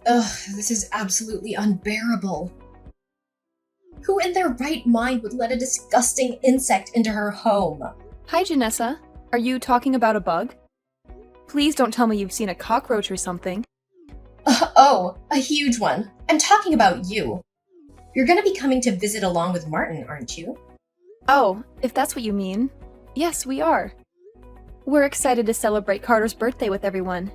Ugh, this is absolutely unbearable. Who in their right mind would let a disgusting insect into her home? Hi, Janessa. Are you talking about a bug? Please don't tell me you've seen a cockroach or something. Oh, a huge one. I'm talking about you. You're gonna be coming to visit along with Martin, aren't you? Oh, if that's what you mean. Yes, we are. We're excited to celebrate Carter's birthday with everyone.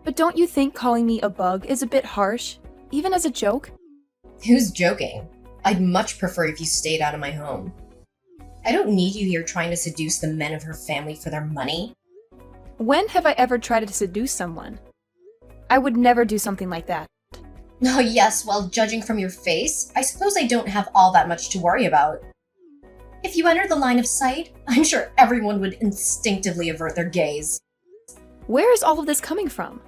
But don't you think calling me a bug is a bit harsh, even as a joke? Who's joking? I'd much prefer if you stayed out of my home. I don't need you here trying to seduce the men of her family for their money. When have I ever tried to seduce someone? I would never do something like that. Oh yes, well, judging from your face, I suppose I don't have all that much to worry about. If you enter the line of sight, I'm sure everyone would instinctively avert their gaze. Where is all of this coming from?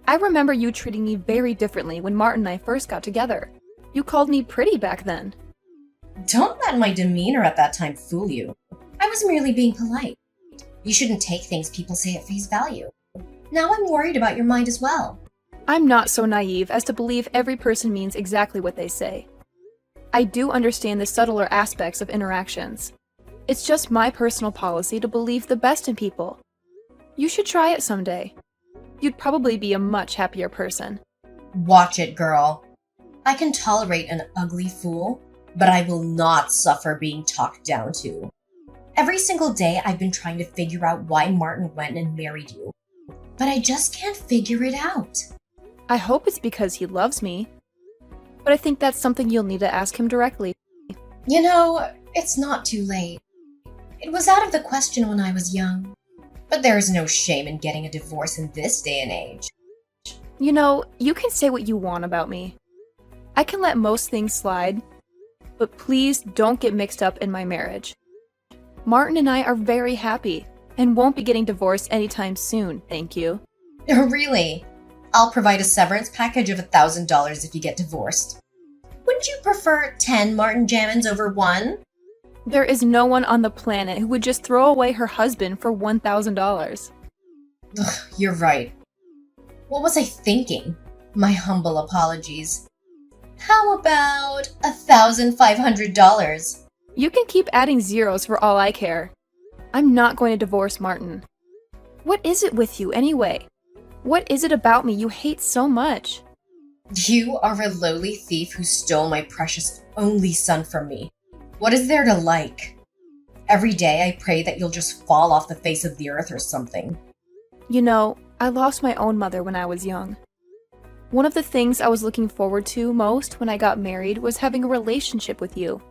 I remember you treating me very differently when Martin and I first got together. You called me pretty back then. Don't let my demeanor at that time fool you. I was merely being polite. You shouldn't take things people say at face value. Now I'm worried about your mind as well. I'm not so naive as to believe every person means exactly what they say. I do understand the subtler aspects of interactions. It's just my personal policy to believe the best in people. You should try it someday. You'd probably be a much happier person. Watch it, girl. I can tolerate an ugly fool, but I will not suffer being talked down to. Every single day I've been trying to figure out why Martin went and married you, but I just can't figure it out. I hope it's because he loves me. But I think that's something you'll need to ask him directly. You know, it's not too late. It was out of the question when I was young. But there is no shame in getting a divorce in this day and age. You know, you can say what you want about me. I can let most things slide, but please don't get mixed up in my marriage. Martin and I are very happy and won't be getting divorced anytime soon, thank you. Really? I'll provide a severance package of $1,000 if you get divorced. Wouldn't you prefer 10 Martin Jammins over one? There is no one on the planet who would just throw away her husband for $1,000. Ugh, you're right. What was I thinking? My humble apologies. How about $1,500? You can keep adding zeros for all I care. I'm not going to divorce Martin. What is it with you anyway? What is it about me you hate so much? You are a lowly thief who stole my precious only son from me. What is there to like? Every day I pray that you'll just fall off the face of the earth or something. You know, I lost my own mother when I was young. One of the things I was looking forward to most when I got married was having a relationship with you.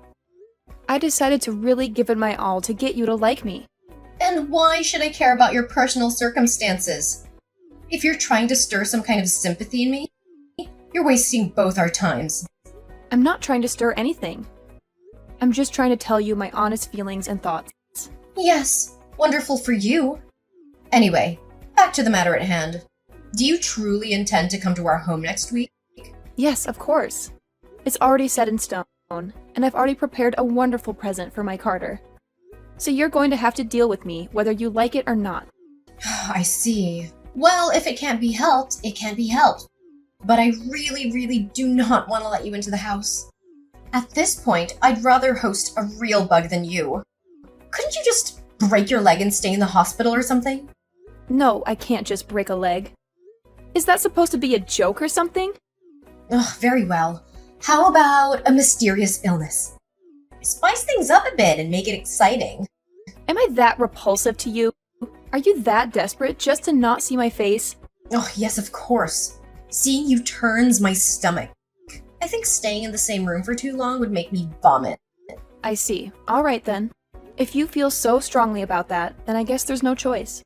I decided to really give it my all to get you to like me. And why should I care about your personal circumstances? If you're trying to stir some kind of sympathy in me, you're wasting both our times. I'm not trying to stir anything. I'm just trying to tell you my honest feelings and thoughts. Yes, wonderful for you. Anyway, back to the matter at hand. Do you truly intend to come to our home next week? Yes, of course. It's already set in stone, and I've already prepared a wonderful present for my Carter. So you're going to have to deal with me, whether you like it or not. I see. Well, if it can't be helped, it can't be helped. But I really do not want to let you into the house. At this point, I'd rather host a real bug than you. Couldn't you just break your leg and stay in the hospital or something? No, I can't just break a leg. Is that supposed to be a joke or something? Ugh, very well. How about a mysterious illness? Spice things up a bit and make it exciting. Am I that repulsive to you? Are you that desperate just to not see my face? Oh, yes, of course. Seeing you turns my stomach. I think staying in the same room for too long would make me vomit. I see. All right then. If you feel so strongly about that, then I guess there's no choice.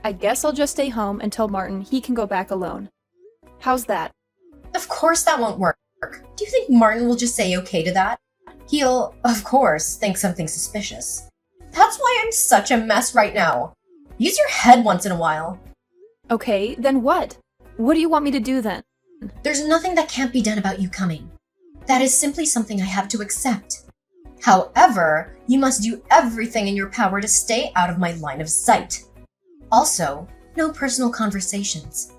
I guess I'll just stay home and tell Martin he can go back alone. How's that? Of course that won't work. Do you think Martin will just say okay to that? He'll, of course, think something suspicious. That's why I'm such a mess right now. Use your head once in a while. Okay, then what? What do you want me to do then? There's nothing that can't be done about you coming. That is simply something I have to accept. However, you must do everything in your power to stay out of my line of sight. Also, no personal conversations.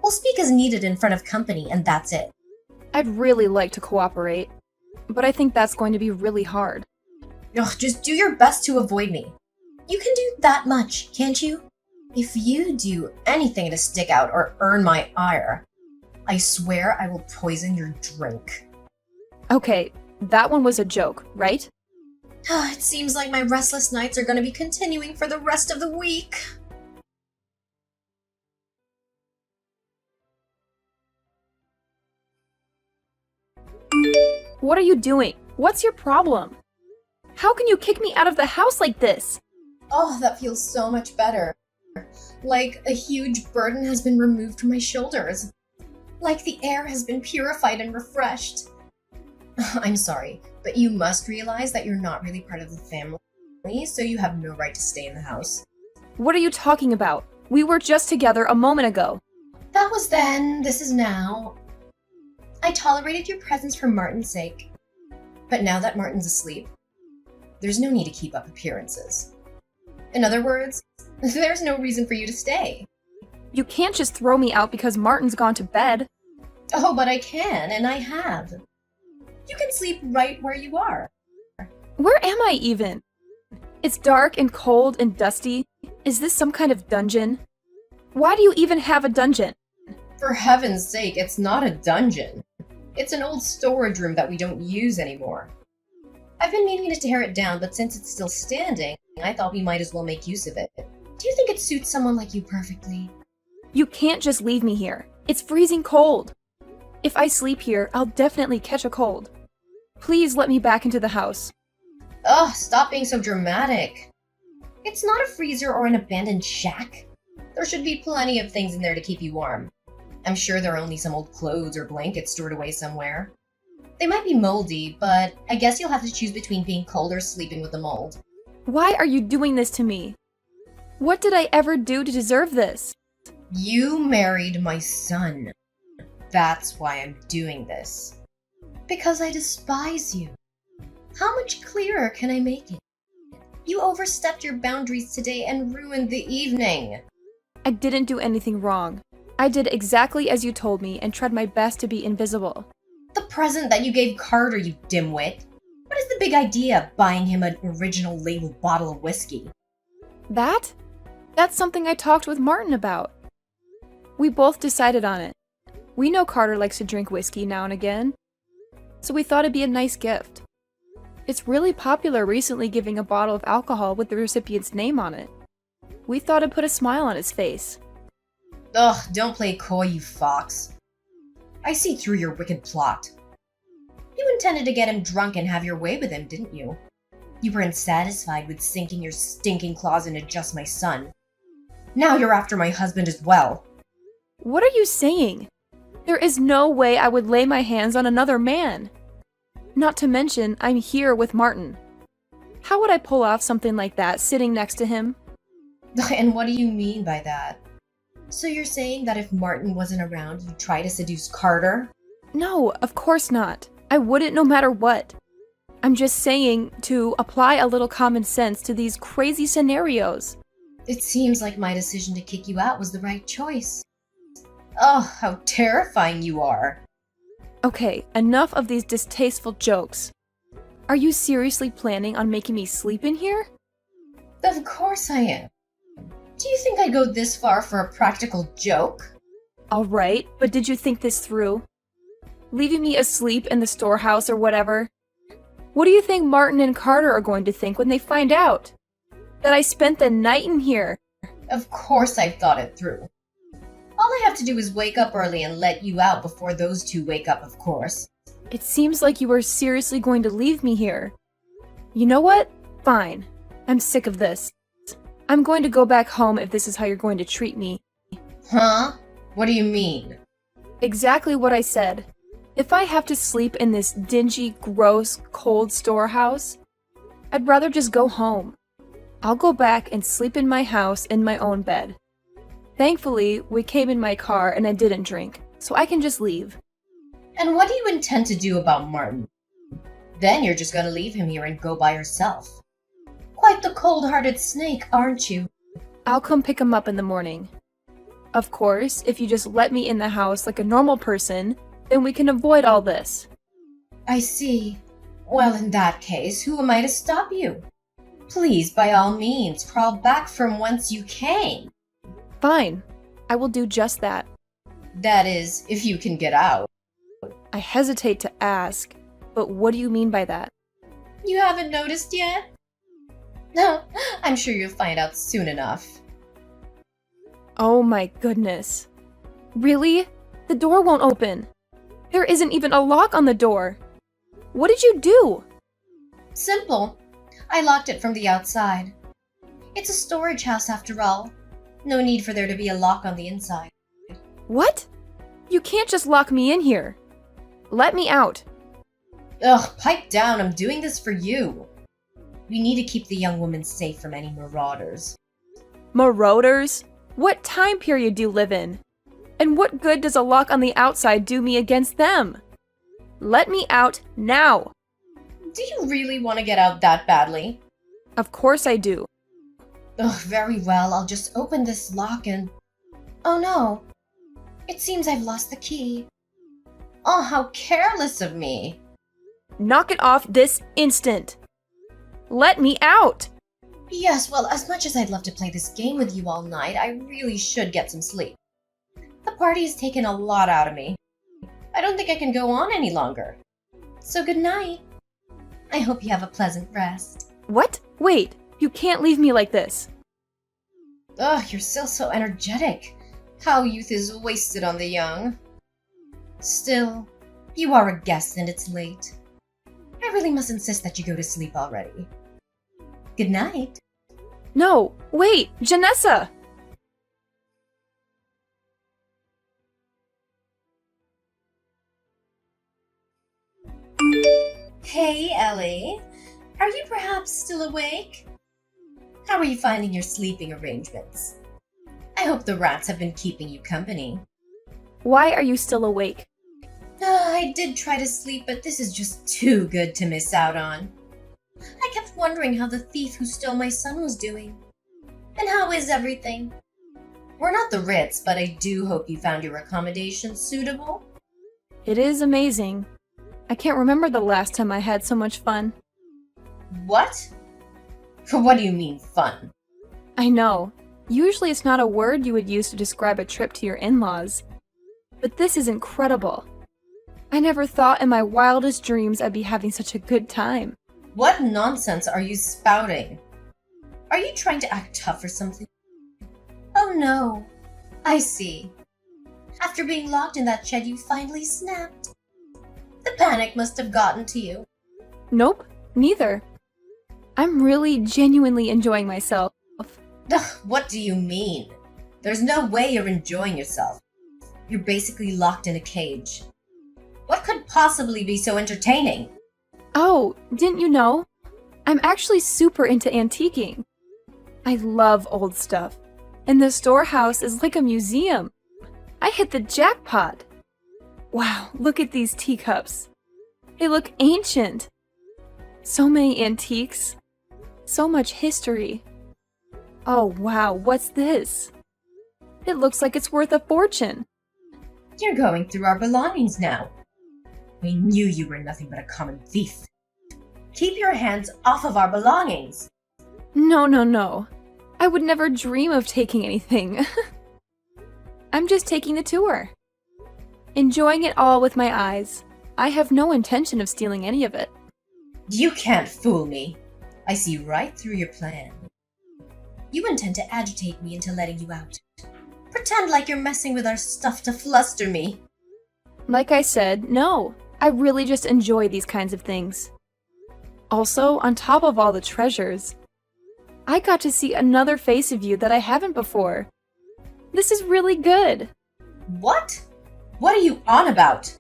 We'll speak as needed in front of company, and that's it. I'd really like to cooperate, but I think that's going to be really hard. Ugh, just do your best to avoid me. You can do that much, can't you? If you do anything to stick out or earn my ire, I swear I will poison your drink. Okay, that one was a joke, right? It seems like my restless nights are going to be continuing for the rest of the week. What are you doing? What's your problem? How can you kick me out of the house like this? Oh, that feels so much better. Like a huge burden has been removed from my shoulders. Like the air has been purified and refreshed. I'm sorry, but you must realize that you're not really part of the family, so you have no right to stay in the house. What are you talking about? We were just together a moment ago. That was then, this is now. I tolerated your presence for Martin's sake. But now that Martin's asleep, there's no need to keep up appearances. In other words, there's no reason for you to stay. You can't just throw me out because Martin's gone to bed. Oh, but I can, and I have. You can sleep right where you are. Where am I even? It's dark and cold and dusty. Is this some kind of dungeon? Why do you even have a dungeon? For heaven's sake, it's not a dungeon. It's an old storage room that we don't use anymore. I've been meaning to tear it down, but since it's still standing, I thought we might as well make use of it. Do you think it suits someone like you perfectly? You can't just leave me here. It's freezing cold. If I sleep here, I'll definitely catch a cold. Please let me back into the house. Ugh, stop being so dramatic. It's not a freezer or an abandoned shack. There should be plenty of things in there to keep you warm. I'm sure there are only some old clothes or blankets stored away somewhere. They might be moldy, but I guess you'll have to choose between being cold or sleeping with the mold. Why are you doing this to me? What did I ever do to deserve this? You married my son. That's why I'm doing this. Because I despise you. How much clearer can I make it? You overstepped your boundaries today and ruined the evening. I didn't do anything wrong. I did exactly as you told me and tried my best to be invisible. The present that you gave Carter, you dimwit. What is the big idea of buying him an original labeled bottle of whiskey? That? That's something I talked with Martin about. We both decided on it. We know Carter likes to drink whiskey now and again, so we thought it'd be a nice gift. It's really popular recently giving a bottle of alcohol with the recipient's name on it. We thought it'd put a smile on his face. Ugh, don't play coy, you fox. I see through your wicked plot. You intended to get him drunk and have your way with him, didn't you? You weren't satisfied with sinking your stinking claws into just my son. Now you're after my husband as well. What are you saying? There is no way I would lay my hands on another man. Not to mention, I'm here with Martin. How would I pull off something like that sitting next to him? And what do you mean by that? So you're saying that if Martin wasn't around, you'd try to seduce Carter? No, of course not. I wouldn't no matter what. I'm just saying to apply a little common sense to these crazy scenarios. It seems like my decision to kick you out was the right choice. Oh, how terrifying you are. Okay, enough of these distasteful jokes. Are you seriously planning on making me sleep in here? Of course I am. Do you think I'd go this far for a practical joke? Alright, but did you think this through? Leaving me asleep in the storehouse or whatever? What do you think Martin and Carter are going to think when they find out? That I spent the night in here? Of course I've thought it through. All I have to do is wake up early and let you out before those two wake up, of course. It seems like you are seriously going to leave me here. You know what? Fine. I'm sick of this. I'm going to go back home if this is how you're going to treat me. Huh? What do you mean? Exactly what I said. If I have to sleep in this dingy, gross, cold storehouse, I'd rather just go home. I'll go back and sleep in my house in my own bed. Thankfully, we came in my car and I didn't drink, so I can just leave. And what do you intend to do about Martin? Then you're just gonna leave him here and go by yourself. Quite the cold-hearted snake, aren't you? I'll come pick him up in the morning. Of course, if you just let me in the house like a normal person, then we can avoid all this. I see. Well, in that case, who am I to stop you? Please, by all means, crawl back from whence you came. Fine. I will do just that. That is, if you can get out. I hesitate to ask, but what do you mean by that? You haven't noticed yet? No, I'm sure you'll find out soon enough. Oh my goodness. Really? The door won't open. There isn't even a lock on the door. What did you do? Simple. I locked it from the outside. It's a storage house after all. No need for there to be a lock on the inside. What? You can't just lock me in here. Let me out. Ugh, pipe down, I'm doing this for you. We need to keep the young woman safe from any marauders. Marauders? What time period do you live in? And what good does a lock on the outside do me against them? Let me out now. Do you really want to get out that badly? Of course I do. Ugh, very well, I'll just open this lock and... Oh no. It seems I've lost the key. Oh, how careless of me. Knock it off this instant. Let me out. Yes, well, as much as I'd love to play this game with you all night, I really should get some sleep. The party has taken a lot out of me. I don't think I can go on any longer. So good night. I hope you have a pleasant rest. What? Wait, you can't leave me like this. Ugh, you're still so energetic. How youth is wasted on the young. Still, you are a guest and it's late. I really must insist that you go to sleep already. Good night. No, wait, Janessa! Hey, Ellie. Are you perhaps still awake? How are you finding your sleeping arrangements? I hope the rats have been keeping you company. Why are you still awake? I did try to sleep, but this is just too good to miss out on. I kept wondering how the thief who stole my son was doing. And how is everything? We're not the Ritz, but I do hope you found your accommodations suitable. It is amazing. I can't remember the last time I had so much fun. What? What do you mean, fun? I know. Usually it's not a word you would use to describe a trip to your in-laws. But this is incredible. I never thought in my wildest dreams I'd be having such a good time. What nonsense are you spouting? Are you trying to act tough or something? Oh no. I see. After being locked in that shed, you finally snapped. The panic must have gotten to you. Nope, neither. I'm really genuinely enjoying myself. Ugh, what do you mean? There's no way you're enjoying yourself. You're basically locked in a cage. What could possibly be so entertaining? Oh, didn't you know? I'm actually super into antiquing. I love old stuff. And the storehouse is like a museum. I hit the jackpot. Wow, look at these teacups. They look ancient. So many antiques. So much history. Oh wow, what's this? It looks like it's worth a fortune. You're going through our belongings now. We knew you were nothing but a common thief. Keep your hands off of our belongings. No. I would never dream of taking anything. I'm just taking the tour. Enjoying it all with my eyes. I have no intention of stealing any of it. You can't fool me. I see right through your plan. You intend to agitate me into letting you out. Pretend like you're messing with our stuff to fluster me. Like I said, no. I really just enjoy these kinds of things. Also, on top of all the treasures, I got to see another face of you that I haven't before. This is really good. What? What are you on about?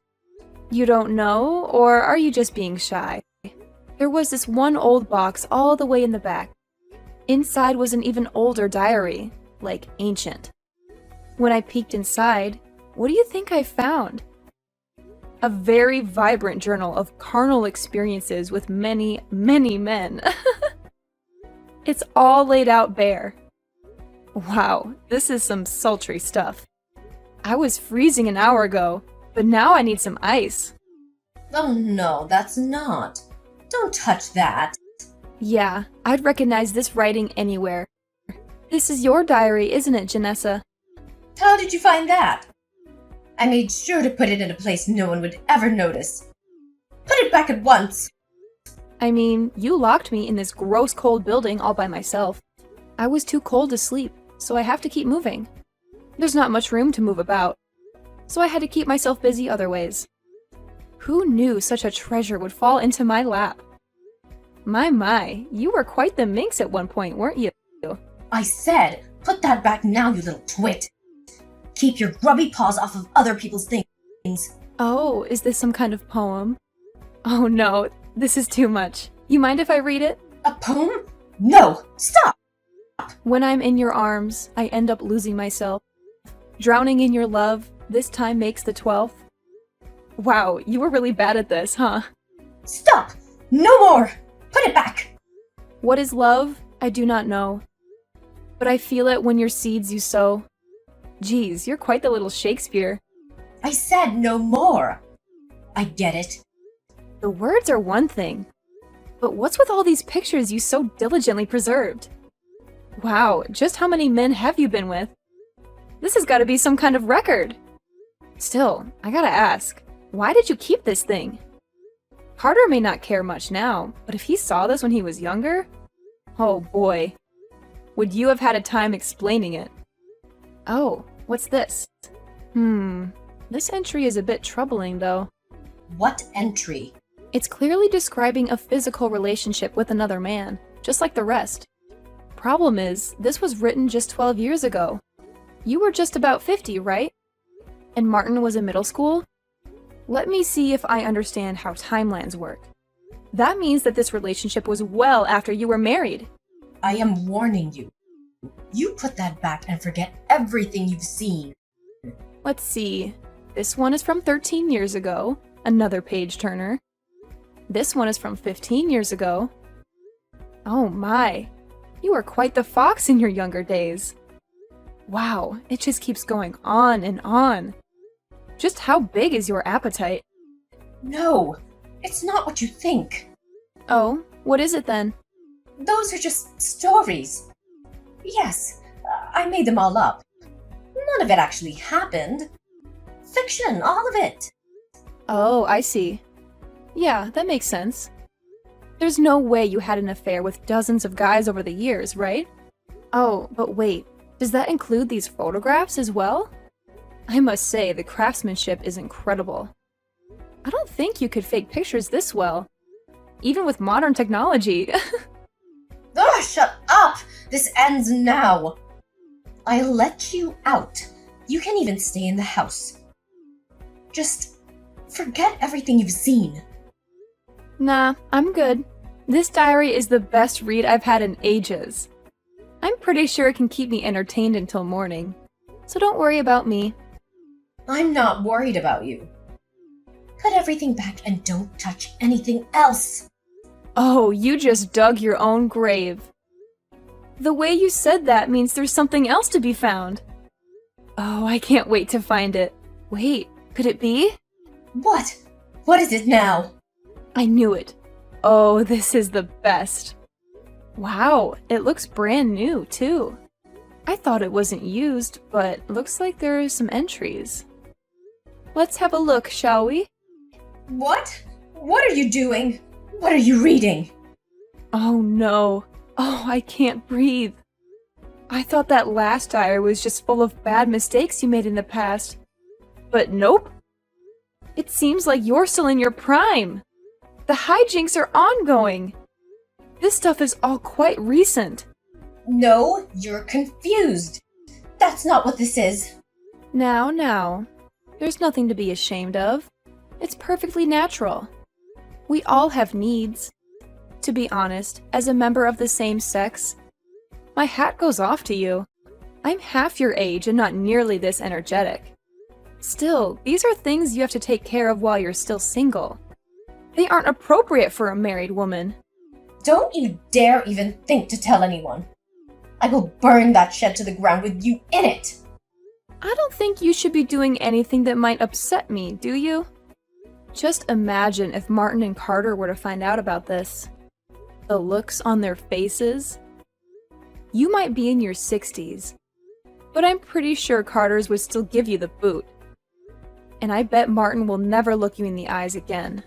You don't know, or are you just being shy? There was this one old box all the way in the back. Inside was an even older diary, like ancient. When I peeked inside, what do you think I found? A very vibrant journal of carnal experiences with many, many men. It's all laid out bare. Wow, this is some sultry stuff. I was freezing an hour ago, but now I need some ice. Oh no, that's not. Don't touch that. Yeah, I'd recognize this writing anywhere. This is your diary, isn't it, Janessa? How did you find that? I made sure to put it in a place no one would ever notice. Put it back at once. I mean, you locked me in this gross cold building all by myself. I was too cold to sleep, so I have to keep moving. There's not much room to move about, so I had to keep myself busy other ways. Who knew such a treasure would fall into my lap? My, you were quite the minx at one point, weren't you? I said, put that back now, you little twit. Keep your grubby paws off of other people's things. Oh, is this some kind of poem? Oh no, this is too much. You mind if I read it? A poem? No! Stop! When I'm in your arms, I end up losing myself. Drowning in your love, this time makes the 12th. Wow, you were really bad at this, huh? Stop! No more! Put it back! What is love? I do not know. But I feel it when your seeds you sow. Geez, you're quite the little Shakespeare. I said no more! I get it. The words are one thing. But what's with all these pictures you so diligently preserved? Wow, just how many men have you been with? This has got to be some kind of record. Still, I gotta ask, why did you keep this thing? Carter may not care much now, but if he saw this when he was younger, oh boy, would you have had a time explaining it? Oh, what's this? This entry is a bit troubling though. What entry? It's clearly describing a physical relationship with another man, just like the rest. Problem is, this was written just 12 years ago. You were just about 50, right? And Martin was in middle school? Let me see if I understand how timelines work. That means that this relationship was well after you were married. I am warning you. You put that back and forget everything you've seen. Let's see. This one is from 13 years ago. Another page turner. This one is from 15 years ago. Oh my. You were quite the fox in your younger days. Wow, it just keeps going on and on. Just how big is your appetite? No, it's not what you think. Oh, what is it then? Those are just stories. Yes, I made them all up. None of it actually happened. Fiction, all of it. Oh, I see. Yeah, that makes sense. There's no way you had an affair with dozens of guys over the years, right? Oh, but wait, does that include these photographs as well? I must say, the craftsmanship is incredible. I don't think you could fake pictures this well, even with modern technology. Ugh, shut up! This ends now. I let you out. You can even stay in the house. Just forget everything you've seen. Nah, I'm good. This diary is the best read I've had in ages. I'm pretty sure it can keep me entertained until morning, so don't worry about me. I'm not worried about you. Put everything back and don't touch anything else. Oh, you just dug your own grave. The way you said that means there's something else to be found. Oh, I can't wait to find it. Wait, could it be? What? What is it now? I knew it. Oh, this is the best. Wow, it looks brand new, too. I thought it wasn't used, but looks like there are some entries. Let's have a look, shall we? What? What are you doing? What are you reading? Oh no. Oh, I can't breathe. I thought that last diary was just full of bad mistakes you made in the past. But nope. It seems like you're still in your prime. The hijinks are ongoing. This stuff is all quite recent. No, you're confused. That's not what this is. Now. There's nothing to be ashamed of. It's perfectly natural. We all have needs. To be honest, as a member of the same sex, my hat goes off to you. I'm half your age and not nearly this energetic. Still, these are things you have to take care of while you're still single. They aren't appropriate for a married woman. Don't you dare even think to tell anyone. I will burn that shed to the ground with you in it! I don't think you should be doing anything that might upset me, do you? Just imagine if Martin and Carter were to find out about this. The looks on their faces. You might be in your 60s, but I'm pretty sure Carter's would still give you the boot. And I bet Martin will never look you in the eyes again.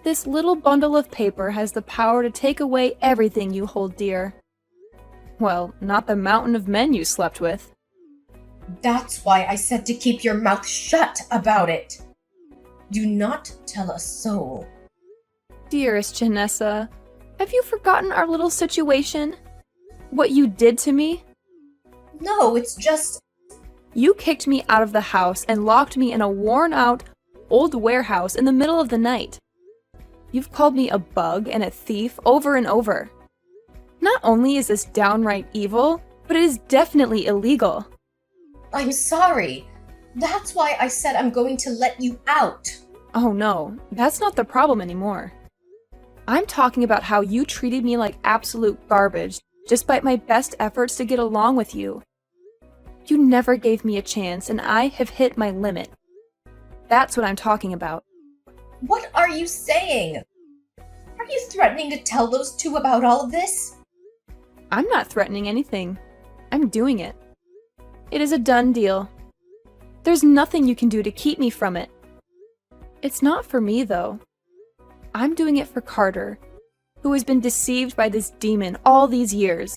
This little bundle of paper has the power to take away everything you hold dear. Well, not the mountain of men you slept with. That's why I said to keep your mouth shut about it. Do not tell a soul. Dearest Janessa, have you forgotten our little situation? What you did to me? No, it's just... You kicked me out of the house and locked me in a worn-out, old warehouse in the middle of the night. You've called me a bug and a thief over and over. Not only is this downright evil, but it is definitely illegal. I'm sorry. That's why I said I'm going to let you out. Oh no, that's not the problem anymore. I'm talking about how you treated me like absolute garbage, despite my best efforts to get along with you. You never gave me a chance, and I have hit my limit. That's what I'm talking about. What are you saying? Are you threatening to tell those two about all of this? I'm not threatening anything. I'm doing it. It is a done deal. There's nothing you can do to keep me from it. It's not for me, though. I'm doing it for Carter, who has been deceived by this demon all these years.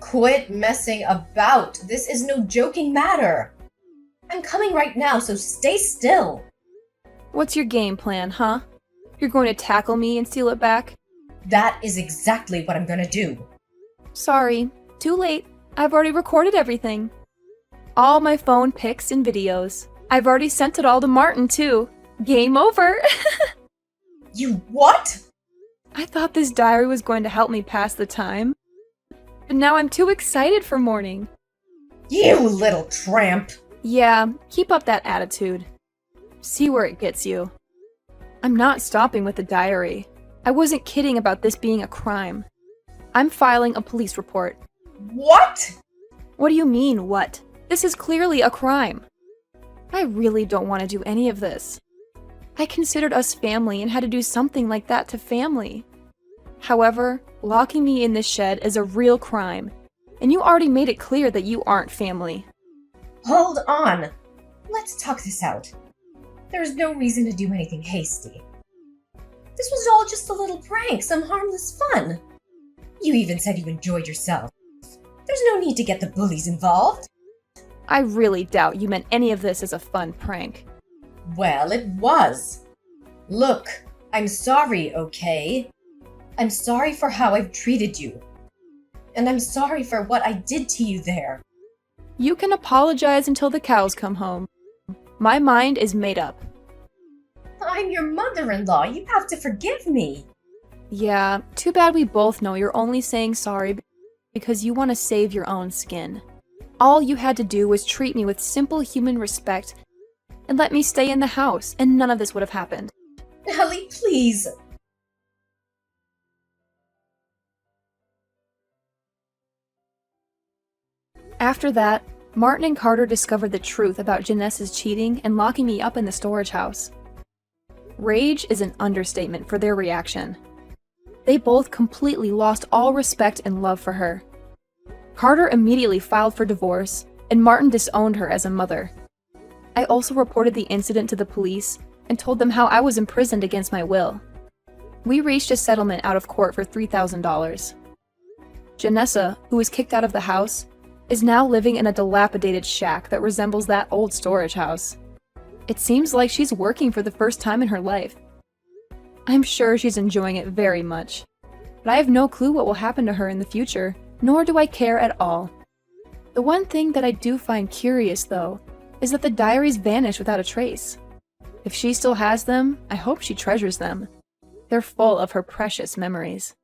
Quit messing about. This is no joking matter. I'm coming right now, so stay still. What's your game plan, huh? You're going to tackle me and steal it back? That is exactly what I'm gonna do. Sorry, too late. I've already recorded everything. All my phone pics and videos. I've already sent it all to Martin, too. Game over! You what? I thought this diary was going to help me pass the time. But now I'm too excited for morning. You little tramp! Yeah, keep up that attitude. See where it gets you. I'm not stopping with the diary. I wasn't kidding about this being a crime. I'm filing a police report. What? What do you mean, what? This is clearly a crime. I really don't want to do any of this. I considered us family and had to do something like that to family. However, locking me in this shed is a real crime, and you already made it clear that you aren't family. Hold on. Let's talk this out. There's no reason to do anything hasty. This was all just a little prank, some harmless fun. You even said you enjoyed yourself. There's no need to get the bullies involved. I really doubt you meant any of this as a fun prank. Well, it was. Look, I'm sorry, okay? I'm sorry for how I've treated you. And I'm sorry for what I did to you there. You can apologize until the cows come home. My mind is made up. I'm your mother-in-law. You have to forgive me. Yeah, too bad we both know you're only saying sorry because you want to save your own skin. All you had to do was treat me with simple human respect and let me stay in the house, and none of this would have happened. Ellie, please. After that, Martin and Carter discovered the truth about Janessa's cheating and locking me up in the storage house. Rage is an understatement for their reaction. They both completely lost all respect and love for her. Carter immediately filed for divorce, and Martin disowned her as a mother. I also reported the incident to the police and told them how I was imprisoned against my will. We reached a settlement out of court for $3,000. Janessa, who was kicked out of the house, is now living in a dilapidated shack that resembles that old storage house. It seems like she's working for the first time in her life. I'm sure she's enjoying it very much, but I have no clue what will happen to her in the future, nor do I care at all. The one thing that I do find curious, though, is that the diaries vanished without a trace. If she still has them, I hope she treasures them. They're full of her precious memories.